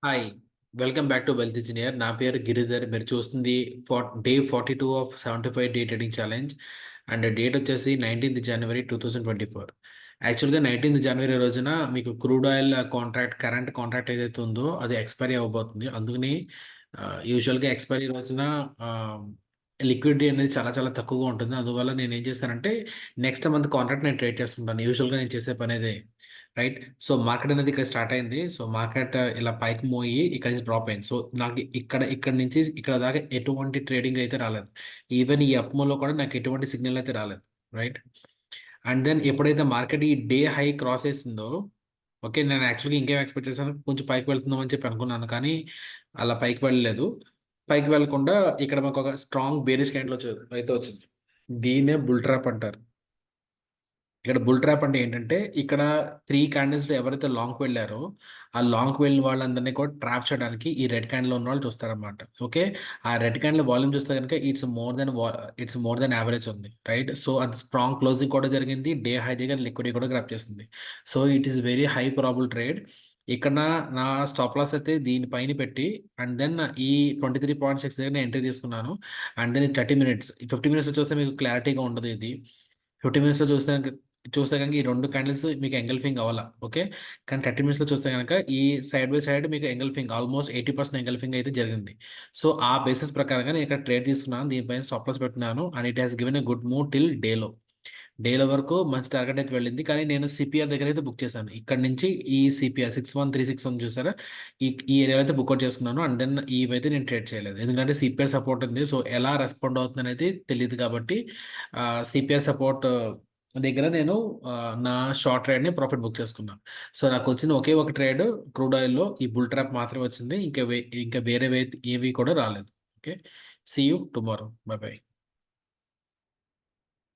Hi! Welcome back to wealth engineer. నా పేరు గిరిధర్. మీరు చూస్తుంది day 42 of 75 day trading challenge. And date వచ్చేసి 19థ్ జనవరి 2024. యాక్చువల్‌గా 19థ్ జనవరి రోజున మీకు క్రూడ్ ఆయిల్ కరెంట్ కాంట్రాక్ట్ ఏదైతే ఉందో అది ఎక్స్‌పైరీ అవ్వబోతుంది. అందుకని యూజువల్‌గా ఎక్స్‌పైరీ రోజున ఆహ్, లిక్విడిటీ అనేది చాలా చాలా తక్కువగా ఉంటుంది. అందువల్ల నేనేం చేశానంటే నెక్స్ట్ మంత్ కాంట్రాక్ట్ నేను ట్రేడ్ చేస్తుంటాను. యూజువల్‌గా నేను చేసే పనదే. రైట్. సో, మార్కెట్ అనేది ఇక్కడ స్టార్ట్ అయింది. సో, మార్కెట్ ఇలా పైకి మూవ్ అయ్యి ఇక్కడి నుంచి డ్రాప్ అయింది. సో, నాకు ఇక్కడి నుంచి ఇక్కడ దాకా ఎటువంటి ట్రేడింగ్ అయితే రాలేదు. ఈవెన్ ఈ అప్ మూవ్‌లో కూడా నాకు ఎటువంటి సిగ్నల్ అయితే రాలేదు. రైట్. అండ్ దెన్ ఎప్పుడైతే మార్కెట్ ఈ డే హై క్రాస్ చేసిందో, ఓకే. నేను యాక్చువల్‌గా ఇంకేం ఎక్స్‌పెక్ట్ చేశాను, కొంచెం పైకి వెళ్తుందాం అని చెప్పి అనుకున్నాను. కానీ అలా పైకి వెళ్ళలేదు. పైకి వెళ్ళకుండా ఇక్కడ మాకొక స్ట్రాంగ్ బేరిష్ క్యాండిల్ అయితే వచ్చింది. దీన్నే బుల్ ట్రాప్ అంటారు. ఇక్కడ బుల్ ట్రాప్ అంటే ఏంటంటే, ఇక్కడ 3 క్యాండిల్స్‌లో ఎవరైతే లాంగ్‌కి వెళ్లారో, ఆ లాంగ్‌కి వెళ్ళిన వాళ్ళందరిని కూడా ట్రాప్ చేయడానికి ఈ రెడ్ క్యాండిల్‌లో ఉన్నవాళ్ళు చూస్తారన్నమాట. ఓకే. ఆ రెడ్ క్యాండిల్ వాల్యూమ్ చూస్తే గనుక ఇట్స్ మోర్ దెన్ యావరేజ్ ఉంది. రైట్. సో, అది స్ట్రాంగ్ క్లోజింగ్ కూడా జరిగింది. డే హై దగ్గర లిక్విడిటీ కూడా గ్రాబ్ చేసింది. So, it is very high probable trade. ఇక్కడ నా స్టాప్ లాస్ అయితే దీని పైన పెట్టి అండ్ దెన్ ఈ 23.6 దగ్గర నేను ఎంట్రీ తీసుకున్నాను. అండ్ దెన్ 30 మినిట్స్, 50 మినిట్స్‌లో చూస్తే మీకు క్లారిటీగా ఉండదు ఇది. 50 మినిట్స్‌లో చూస్తే గనుక ఈ 2 క్యాండిల్స్ మీకు ఎంగల్ఫింగ్ అవ్వల. ఓకే. కానీ 30 మినిట్స్‌లో చూస్తే గనక ఈ సైడ్ బై సైడ్ మీకు ఎంగల్ఫింగ్ ఆల్‌మోస్ట్ 80% ఎంగల్ఫింగ్ అయితే జరిగింది. సో, ఆ బేసిస్ ప్రకారంగా నేను ఇక్కడ ట్రేడ్ తీసుకున్నాను. దీనిపైన స్టాప్ లాస్ పెట్టుకున్నాను. And it has given a good move till డేలో. డేలో వరకు మంచి టార్గెట్ అయితే వెళ్ళింది. కానీ నేను సిపిఆర్ దగ్గర అయితే బుక్ చేశాను. ఇక్కడి నుంచి ఈ సిపిఆర్ 6136 ఉంది చూసారా? ఈ ఏరియాలో అయితే బుకౌట్ చేసుకున్నాను. అండ్ దెన్ ఇవైతే నేను ట్రేడ్ చేయలేదు. ఎందుకంటే సిపిఆర్ సపోర్ట్ ఉంది. సో, ఎలా రెస్పాండ్ అవుతుందనేది తెలీదు కాబట్టి సిపిఆర్ సపోర్ట్ దగ్గర నేను నా షార్ట్ ట్రేడ్‌ని ప్రాఫిట్ బుక్ చేసుకున్నాను. సో, నాకొచ్చిన ఒకే ఒక ట్రేడ్ క్రూడ్ ఆయిల్‌లో ఈ బుల్ ట్రాప్ మాత్రమే వచ్చింది. ఇంకా వేరేవి ఏవి కూడా రాలేదు. Okay. See you tomorrow. Bye by.